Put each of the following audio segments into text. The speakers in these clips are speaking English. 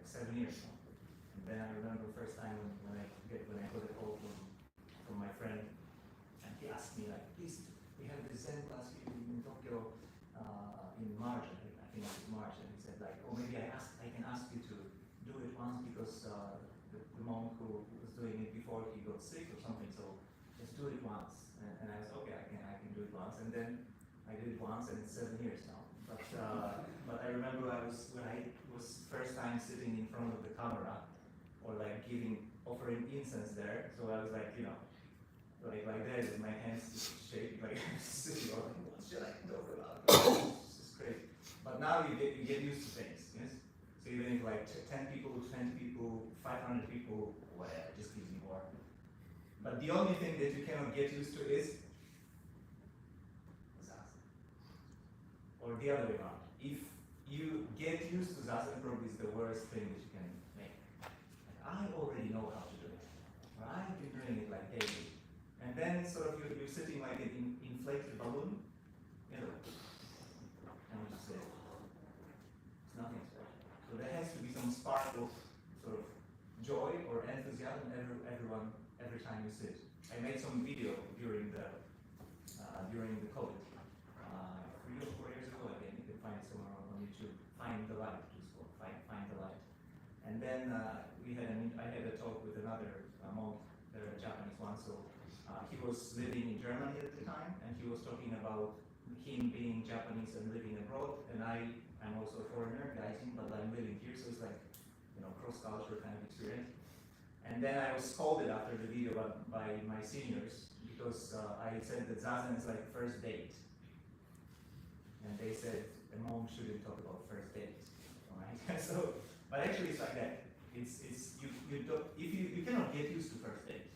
7 years now. And then I remember the first time when I got a call from my friend, and he asked me like, please, we have this Zen class here in Tokyo in March, I think it was March, and he said like, oh, maybe I can ask you to do it once because the monk who was doing it before he got sick or something, so just do it once. And I was okay, I can do it once, and then I did it once, and it's 7 years now. But I remember when I was first time sitting in front of the camera, or like offering incense there. So I was like, like that, with my hands just shaking, like sitting or like, what should I talk about? It's just crazy. But now you get used to things, yes. So even if like 10 people, 20 people, 500 people, whatever, it just gives you more. But the only thing that you cannot get used to is Zazen. Or the other way around. If you get used to Zazen, probably is the worst thing that you can make. Like, I already know how to do it. Or I've been doing it like daily. And then sort of you're sitting like an inflated balloon, and you just say, it's nothing special. So there has to be some spark of sort of joy or enthusiasm every time you sit. I made some video during the COVID, 3 or 4 years ago. Again, you can find it somewhere on YouTube. Find the light, just called find the light. And then I had a talk with another monk, the Japanese one. So he was living in Germany at the time, and he was talking about him being Japanese and living abroad. And I'm also a foreigner, Gaijin, but I'm living here, so it's like cross-cultural kind of experience. And then I was scolded after the video by my seniors because I said that Zazen is like first date. And they said a monk shouldn't talk about first dates, alright? So, but actually it's like that. You cannot get used to first date.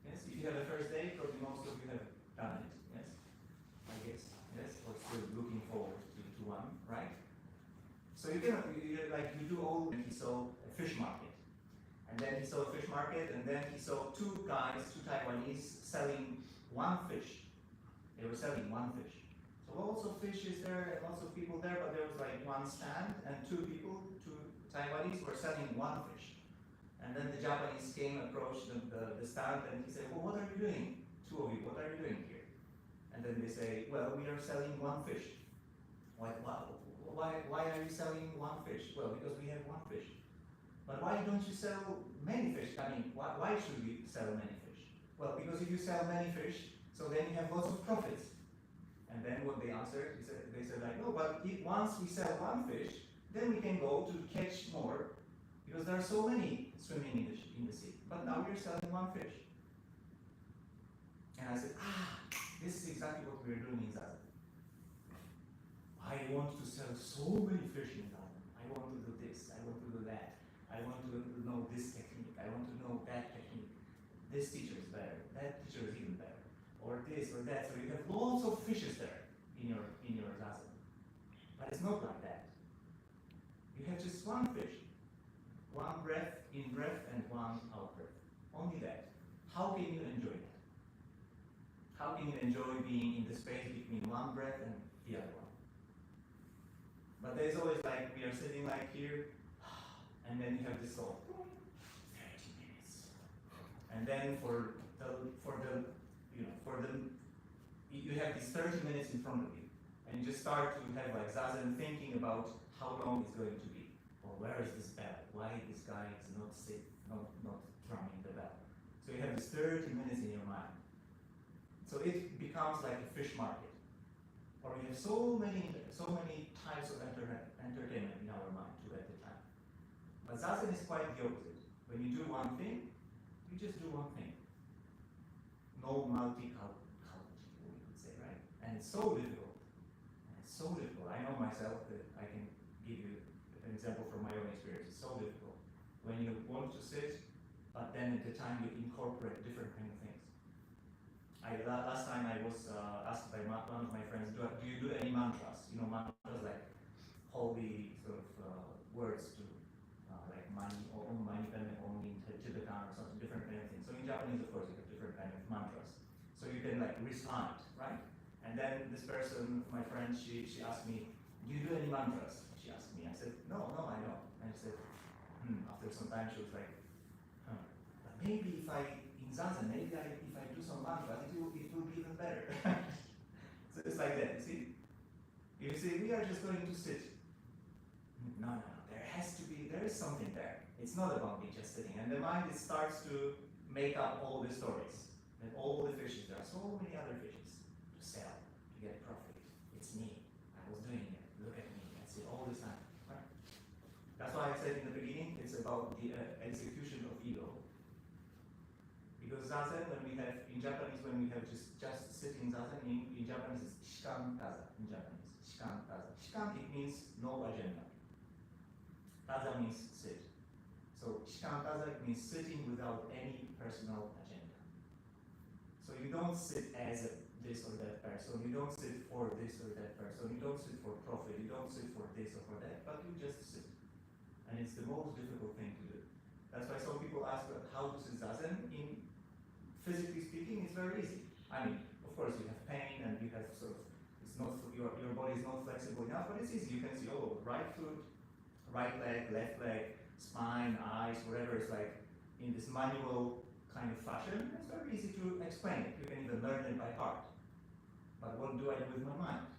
Yes, if you have a first date, probably most of you have done it. Yes, I guess. Yes, or still looking forward to one, right? So you cannot you do all. And he saw a fish market. And then he saw a fish market, and then he saw two Taiwanese selling one fish. They were selling one fish. So lots of fishes there, lots of people there, but there was like one stand, and two Taiwanese were selling one fish. And then the Japanese approached the stand, and he said, well, what are you doing? Two of you, what are you doing here? And then they say, well, we are selling one fish. Why are you selling one fish? Well, because we have one fish. But why don't you sell many fish? I mean, why should we sell many fish? Well, because if you sell many fish, so then you have lots of profits. And then what they answered, they said like, no, but once we sell one fish, then we can go to catch more, because there are so many swimming in the sea. But now we're selling one fish. And I said, this is exactly what we're doing in Zazen. I want to sell so many fish in Zazen. I want to do this, I want to do that. I want to know this technique, I want to know that technique. This teacher is better, that teacher is even better. Or this or that. So you have lots of fishes there in your Zazen. But it's not like that. You have just one fish. One breath in breath and one out breath. Only that. How can you enjoy that? How can you enjoy being in the space between one breath and the other one? But there's always like, we are sitting like here, and then you have this thought, 30 minutes. And then you have these 30 minutes in front of you, and you just start to have like Zazen thinking about how long it's going to be, or where is this bell? Why this guy is not drumming the bell? So you have this 30 minutes in your mind. So it becomes like a fish market, or we have so many types of entertainment in our mind too at the time. But Zazen is quite the opposite. When you do one thing, you just do one thing. No multi-culture, we could say, right? And it's so difficult. I know myself that I can give you an example from my own experience. It's so difficult. When you want to sit, but then at the time you incorporate different kind of things. Last time I was asked by one of my friends, do you do any mantras? You know, mantras like holy sort of words to like mani or mani padme hum in Tibetan or something, different kind of things. So in Japanese, of course, you have different kind of mantras. So you can like recite, right? And then this person, my friend, she asked me, do you do any mantras? She asked me. I said, no, I don't. And she said, sometimes she was like, but maybe if in Zazen, maybe if I do some mantra, it will be even better. So it's like that, you see? You say, we are just going to sit. No, there is something there. It's not about me just sitting. And the mind, it starts to make up all the stories. And all the fishes, there are so many other fishes to sell, to get profit. It's me. I was doing it. Look at me. That's it all the time. Right? That's why I said in the beginning, it's about the execution of ego. Because Zazen, in Japanese, when we have just sitting Zazen, in Japanese it's shikan taza, in Japanese. Shikan taza. Shikan, it means no agenda. Taza means sit. So shikan taza means sitting without any personal agenda. So you don't sit as this or that person, you don't sit for this or that person, you don't sit for profit, you don't sit for this or for that, but you just sit. And it's the most difficult thing to do. That's why some people ask how to sit Zazen. Physically speaking, it's very easy. I mean, of course, you have pain and you have it's not, your body is not flexible enough, but it's easy. You can see, right foot, right leg, left leg, spine, eyes, whatever. It's like in this manual kind of fashion. It's very easy to explain it. You can even learn it by heart. But what do I do with my mind?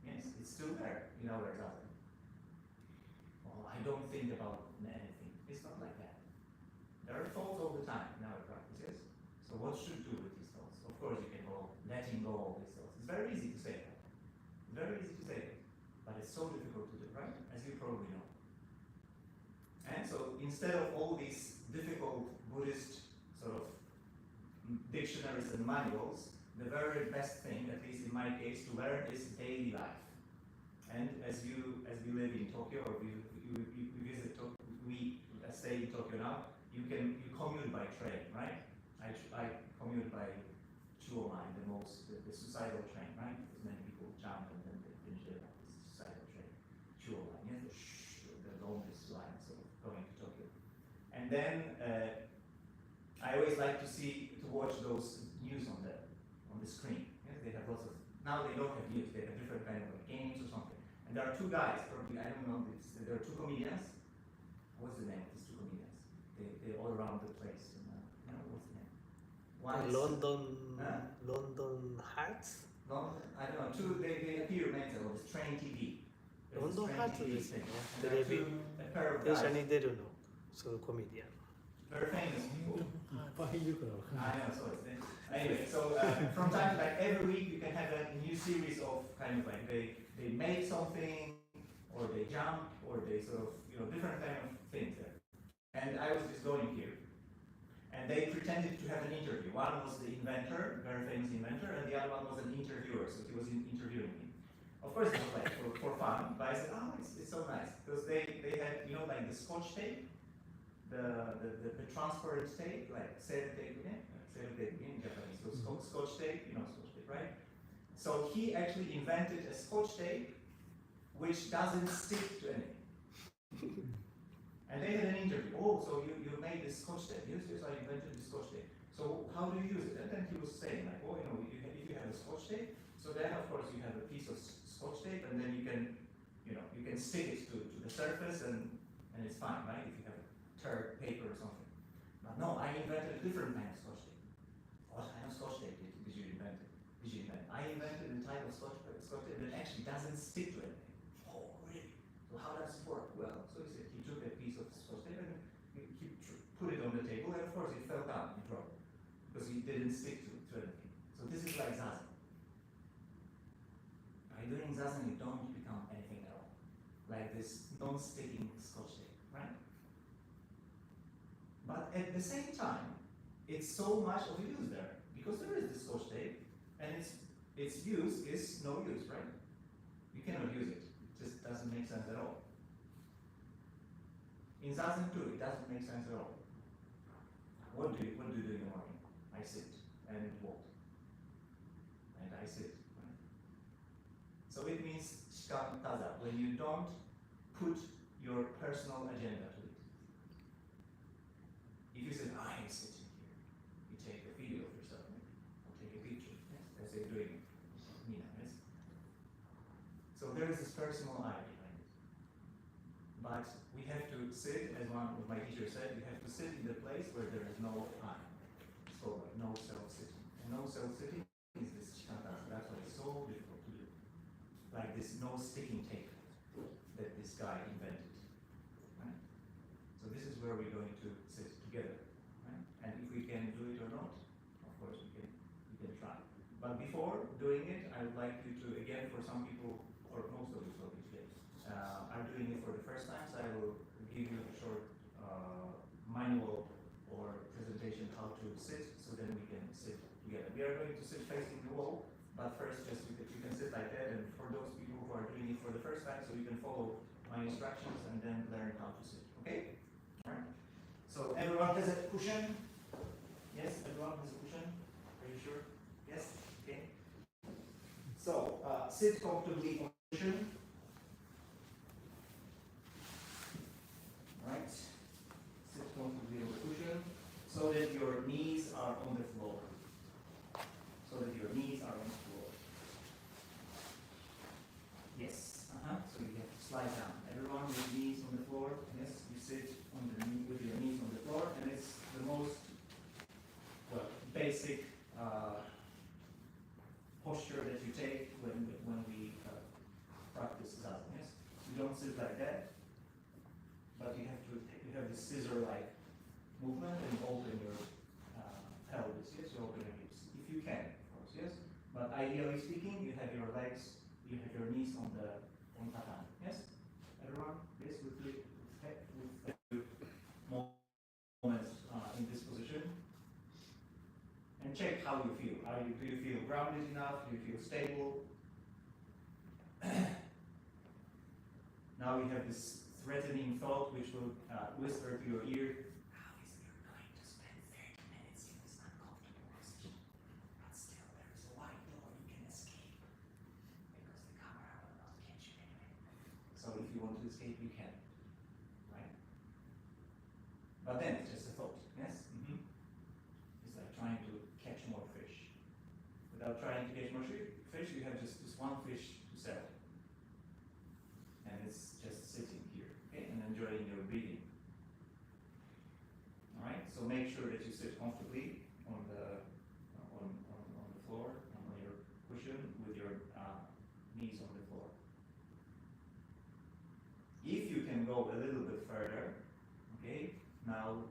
Yes, it's still there in our Zazen. Well, I don't think about anything. It's not like that. There are thoughts all the time in our practices. So what should do with these thoughts? Of course, you can go letting go of these thoughts. It's very easy to say that. It's very easy to say that. But it's so difficult to do, right? As you probably know. And so instead of all these difficult Buddhist sort of dictionaries and manuals, the very best thing, at least in my case, to learn is daily life. And as we live in Tokyo, or we visit Tokyo, we stay in Tokyo now, you commute by train, right? I commute by Chuomai, the suicidal train, right? Because many people jump and then they finish their life. It's suicidal train, Chuomai, the longest line, so going to Tokyo. And then I always like to watch those news on the screen. Yes, they have lots of. Now they don't have news; they have different kind of games or something. And there are two guys, probably I don't know. There are two comedians. What's the name of these two comedians? They're all around the place. What's the name? One is London Hearts? I don't know. Two, they appear later on this train TV. London Heartsですね。テ There レ are ビ a pair of 電車 guys, に出るの。そうコメディアン。 very famous people. いっぱいいるからわかんない。 I know, so it's anyway. So from time to like every week you can have a new series of kind of like they make something, or they jump, or they sort of different kind of things there. And I was just going here, and they pretended to have an interview. One was the inventor, very famous inventor, and the other one was an interviewer. So he was interviewing me. Of course, it was like for fun, but I said, it's so nice because they had like the Scotch tape, the transparent tape, like sellotape in Japanese. So Scotch tape, Scotch tape, right? So he actually invented a Scotch tape which doesn't stick to anything. And they had an interview. So you made this Scotch tape. Yes, I invented this Scotch tape. So how do you use it? And then he was saying like, if you have a Scotch tape, so then of course you have a piece of Scotch tape, and then you can stick it to the surface, and it's fine, right? If you have a third paper or something. But no, I invented a different kind of Scotch tape. What kind of Scotch tape did you invent? I invented a type of Scotch tape that actually doesn't stick to anything. Oh, really? So how does it work? Well, so he said he took a piece of Scotch tape and he put it on the table, and of course it fell down in trouble because it didn't stick to anything. So this is like Zazen. By doing Zazen, you don't become anything at all. Like this non-sticking Scotch tape, right? But at the same time, it's so much of use there because there is this Scotch tape, and its use is no use, right? You cannot use it. It just doesn't make sense at all. In Zazen too, it doesn't make sense at all. What do you do in the morning? I sit and walk. And I sit. Right? So it means shikan taza, when you don't put your personal agenda to it. If you say, I am sitting here, you take a video of yourself, or take a picture, yes, as they're doing Mina, yes? So there is this personal I behind it. but we have to sit, as one of my teachers said, you have to sit in the place where there is no time. So like no self-sitting. And no self-sitting is this shikantaza. That's why it's so difficult to do. Like this no sticking tape that this guy invented. Right? So this is where we're going to sit together. Right? And if we can do it or not, of course we can try. But before doing it, I would like you to, again, for some people, or most of you probably today, are doing it for the first time, so I will give you a short manual or presentation how to sit, so then we can sit together. We are going to sit facing the wall, but first just you can sit like that, and for those people who are doing it for the first time, so you can follow my instructions and then learn how to sit, okay? Alright. So everyone has a cushion? Yes, everyone has a cushion? Are you sure? Yes? Okay. So, sit comfortably on the cushion. Right? Sit comfortably on the cushion so that your knees are on the floor. So that your knees are on the floor. Yes. So you have to slide down. Everyone with knees on the floor. Yes, you sit on the knee with your knees on the floor, and it's the most basic posture that you take when we practice Zazen. Yes, you don't sit like that, but you have this scissor-like movement and open your pelvis. Yes, you open your hips if you can, of course. Yes, but ideally speaking, you have your legs, you have your knees on tatami. Yes, everyone. Yes, with moments in this position. And check how you feel. Do you feel grounded enough? Do you feel stable? Now you have this threatening thought which will whisper to your ear, how is it you're going to spend 30 minutes in this uncomfortable position? But still, there is a wide door you can escape. Because the camera will not catch you anyway. So if you want to escape, you can. Right? But then it's just a thought. Yes? Mm-hmm. It's like trying to catch more fish. Without trying to catch more fish, you have just this one fish to sell. And it's just sitting here, okay, and enjoying your breathing. Alright, so make sure that you sit comfortably on the floor, on your cushion, with your knees on the floor. If you can go a little bit further, okay, now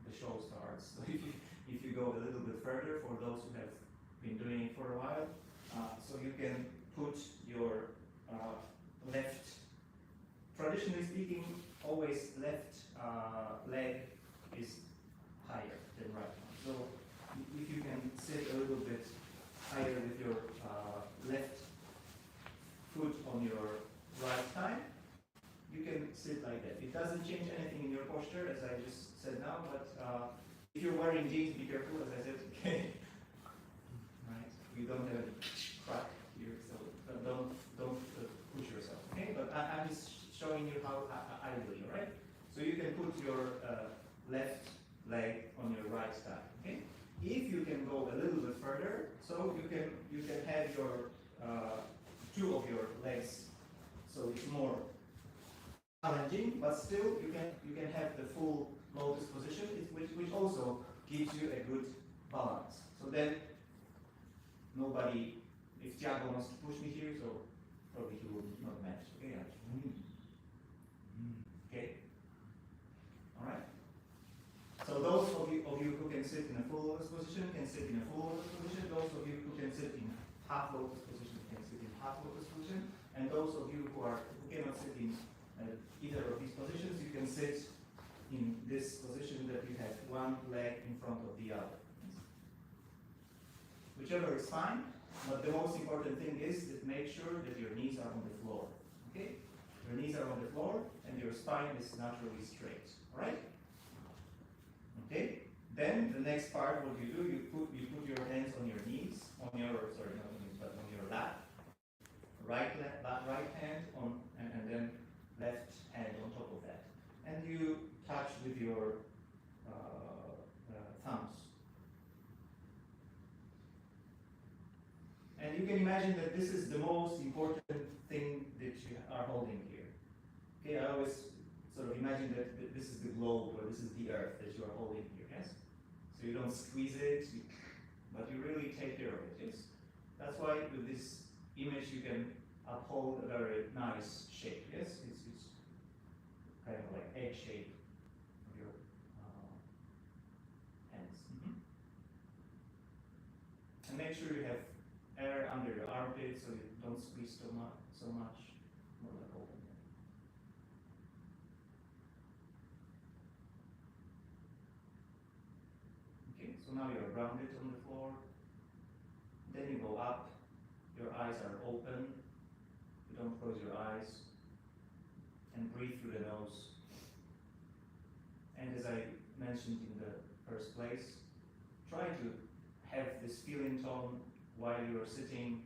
the show starts. So if you go a little bit further, for those who have been doing it for a while, so you can put your left, traditionally speaking, always left leg is higher than right one. So if you can sit a little bit higher with your left foot on your right thigh, you can sit like that. It doesn't change anything in your posture, as I just said now, but if you're wearing jeans, be careful, as I said, okay? Right? You don't have a crack here, so don't push yourself, okay? But I'm just showing you how I do it, right? So you can put your left leg on your right thigh, okay? If you can go a little bit further, so you can have your two of your legs, so it's more challenging, but still you can have the full lotus position, which also gives you a good balance. So then nobody, if Tiago wants to push me here, so probably he will not match. Okay, okay, all right. So those of you who can sit in a full lotus position can sit in a full lotus position. Those of you who can sit in half lotus position can sit in half lotus position, and those of you who cannot sit in either of these positions, you can sit in this position that you have one leg in front of the other. Whichever is fine, but the most important thing is that make sure that your knees are on the floor. Okay? Your knees are on the floor and your spine is naturally straight. Alright? Okay? Then the next part, what you do, you put your hands on your knees, on your lap. Right hand on, and then left hand on top of that. And you touch with your thumbs. And you can imagine that this is the most important thing that you are holding here. Okay, I always sort of imagine that this is the globe or this is the earth that you are holding here, yes? So you don't squeeze it, but you really take care of it, yes? That's why with this image you can uphold a very nice shape, yes? It's kind of like egg shape of your hands. And make sure you have air under your armpit so you don't squeeze so much. More like open. Okay, so now you're grounded on the floor. Then you go up. Your eyes are open. You don't close your eyes. And breathe through the nose. And as I mentioned in the first place, try to have this feeling tone while you are sitting.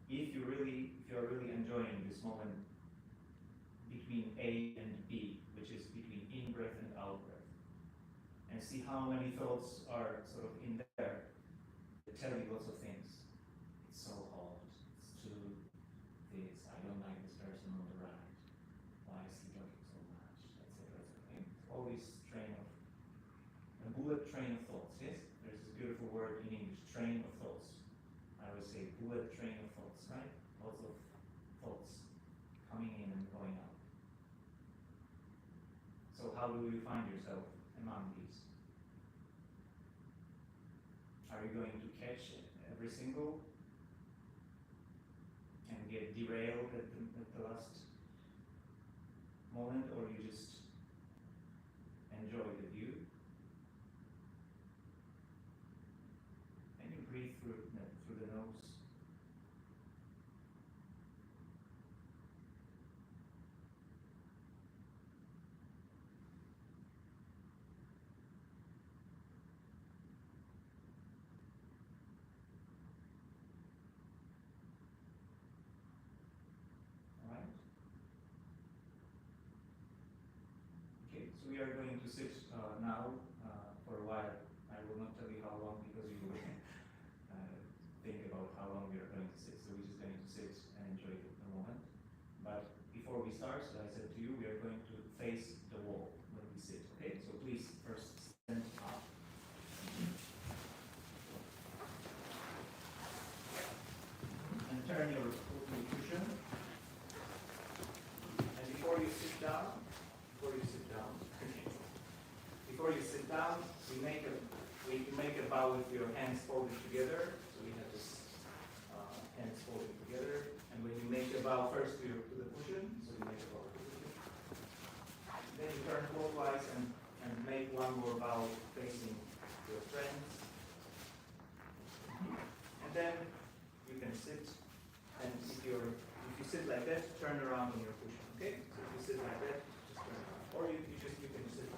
If you are really enjoying this moment between A and B, which is between in breath and out breath, and see how many thoughts are sort of in there that tell you lots of things. It's so hot. It's too this. I don't like this person on the right. Why is he talking so much? Etc. Etc. All this train of a bullet train of thoughts. Yes, there's this beautiful word in English, train of thoughts. I would say bullet train of thoughts, right? Lots of thoughts coming in and going out. So how do you find yourself among these? Are you going to catch every single and get derailed at the last moment, or you just enjoy the view? And you breathe through the nose. Alright? Okay, so we are going to sit now for a while. I will not tell you how long because you will think about how long we are going to sit. So we're just going to sit and enjoy the moment. But before we start, so I said to you, we are going to face the wall when we sit. Okay, so please first stand up. And turn your cushion. And before you sit down, we make a bow with your hands folded together. So we have this hands folded together. And when you make a bow first to the cushion, so you make a bow to the cushion. Then you turn clockwise and make one more bow facing your friends. And then you can sit. And if you sit like that, turn around on your cushion. Okay? So if you sit like that, just turn around. Or you can sit.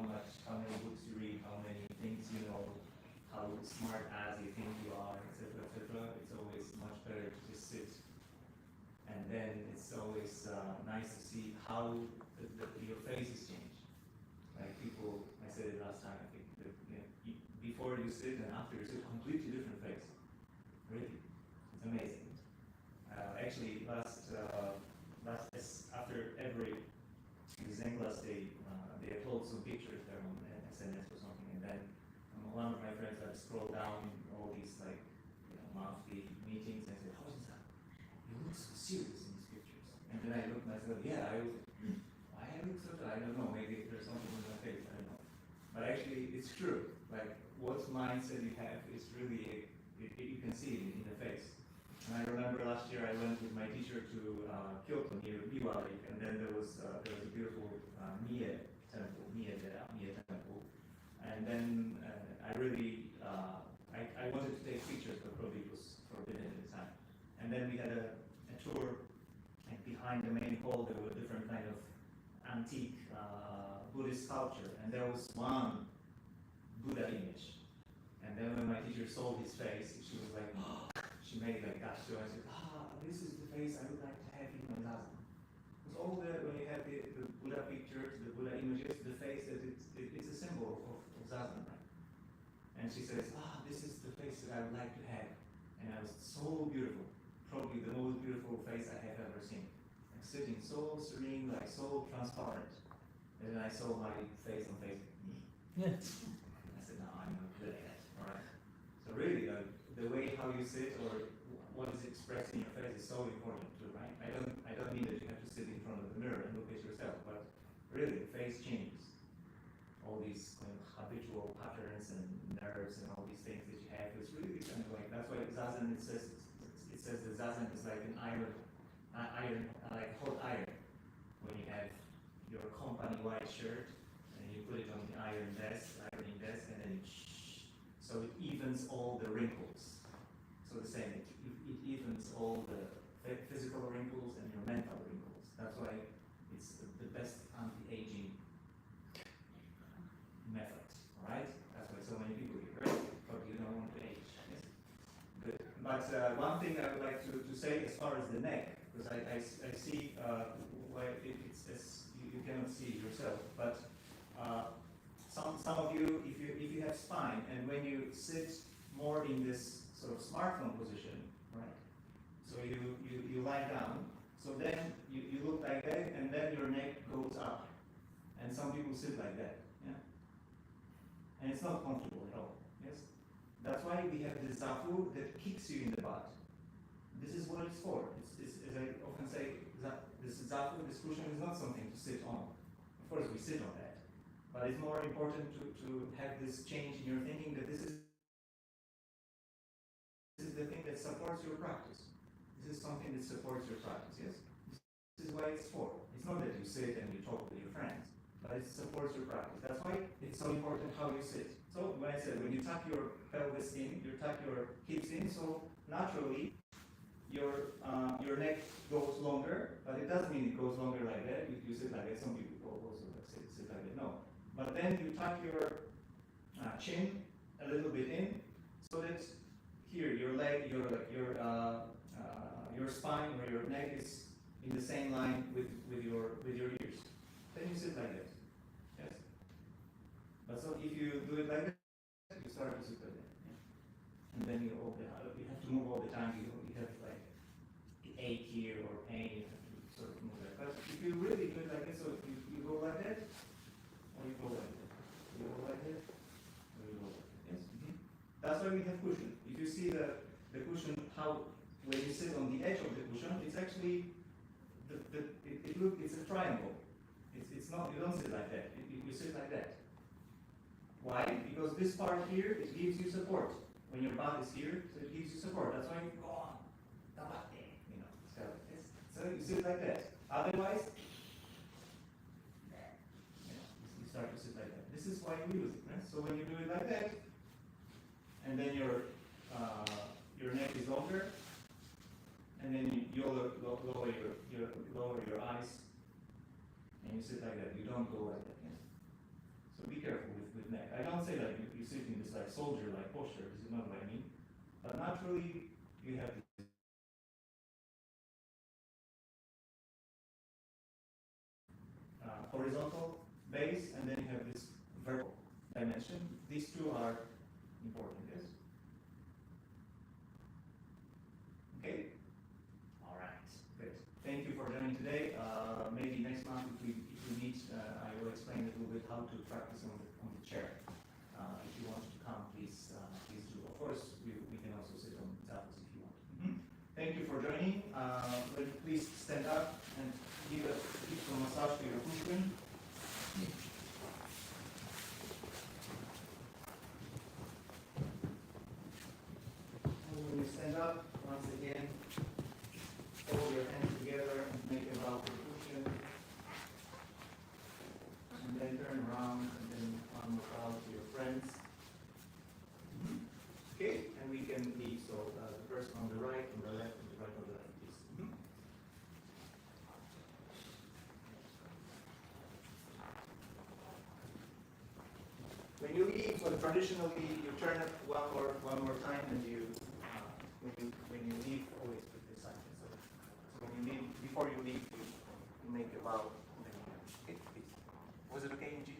how many books you read, how many things you know, how smart as you think you are, etc., etc. It's always much better to just sit. And then it's always nice to see how your faces change. Like people, I said it last time, I think, before you sit and after you sit, completely different face. Really, it's amazing. Actually, after every Zen class, they upload some pictures there on SNS or something, and then one of my friends had scrolled down all these monthly meetings and said, "How is that? You look so serious in these pictures." And then I looked myself, yeah, why I look so? I don't know. Maybe there's something in my face. I don't know. But actually, it's true. Like what mindset you have is really you can see it in the face. And I remember last year I went with my teacher to Kyoto near Biwari, and then there was a beautiful Mie temple, Mie temple, and then I really I wanted to take pictures, but probably it was forbidden at the time. And then we had a tour, and behind the main hall there were different kind of antique Buddhist sculpture, and there was one Buddha image. And then when my teacher saw his face, she was like, oh, she made like that. So I said, this is the face I would like to have in my Zazen. Because all when you have the Buddha pictures, the Buddha images, the face, it's a symbol of Zazen, right? And she says, this is the face that I would like to have. And it was so beautiful. Probably the most beautiful face I have ever seen. Like sitting so serene, like so transparent. And then I saw my face on Facebook. I said, no, I'm not good at that. All right. So really, the way how you sit or what is expressed in your face is so important too, right? I don't mean that you have to sit in front of the mirror and look at yourself, but really, the face changes. All these kind of habitual patterns and nerves and all these things that you have, it's really kind of like, that's why Zazen, it says that Zazen is like an iron, like hot iron. When you have your company white shirt and you put it on the ironing desk, and then so it evens all the wrinkles. So the same, it evens all the physical wrinkles and your mental wrinkles. That's why it's the best anti-aging method, right? That's why so many people get red, but you don't want to age. Yes? Good. But one thing I would like to say as far as the neck, because I see why you cannot see it yourself, but some of you, if you have spine, and when you sit more in this sort of smartphone position, right? So you lie down, so then you look like that, and then your neck goes up, and some people sit like that, yeah. And it's not comfortable at all. Yes, that's why we have this zafu that kicks you in the butt. This is what it's for. It's as I often say, this zafu, this cushion is not something to sit on. Of course, we sit on that, but it's more important to have this change in your thinking that this is the thing that supports your practice. This is something that supports your practice. Yes, this is what it's for. It's not that you sit and you talk with your friends, but it supports your practice. That's why it's so important how you sit. So when I said when you tuck your pelvis in, you tuck your hips in, so naturally your neck goes longer, but it doesn't mean it goes longer like that. If you sit like that, some people also sit like that. No, but then you tuck your chin a little bit in, so that here your leg, your spine or your neck is in the same line with your ears. Then you sit like that. Yes. But so if you do it like that, you start to sit like that. Yeah. And then you have to move all the time. You have like ache here or pain. You have to sort of move that. But if you really do it like that, so you go like that, or you go like that, you go like that, or you go like that. Yes. Mm-hmm. That's why we have cushion. If you see the cushion, how when you sit on the edge of the cushion, it's actually it's a triangle. It's not, you don't sit like that. You sit like that. Why? Because this part here, it gives you support. When your butt is here, so it gives you support. That's why you go on. So you sit like that. Otherwise, you start to sit like that. This is why we use it. Right? So when you do it like that, and then your neck is longer, and then you lower your eyes, and you sit like that. You don't go like that. Yes? So be don't say like you sit in this like soldier-like posture. This is not what I mean. But naturally, you have this horizontal base, and then you have this vertical dimension. These two are important, yes? Okay? All right, good. Thank you for joining today. Maybe next month, if we meet, I will explain a little bit how to practice on the chair. If you want to come, please do. Of course, we can also sit on the tables if you want. Thank you for joining. Will you please stand up and give a massage to your pushkin. When you stand up, once again, hold your hands together and make a bow to the pushkin. And then turn around and then one more bow to your friends. Okay, and we can leave. So the person on the right, on the left, and the right on the left, please. When you leave, so traditionally you turn it one more time, and you when you leave, always put this sign. So when you leave, before you leave, you make a bow. Okay, please. Was it okay in G?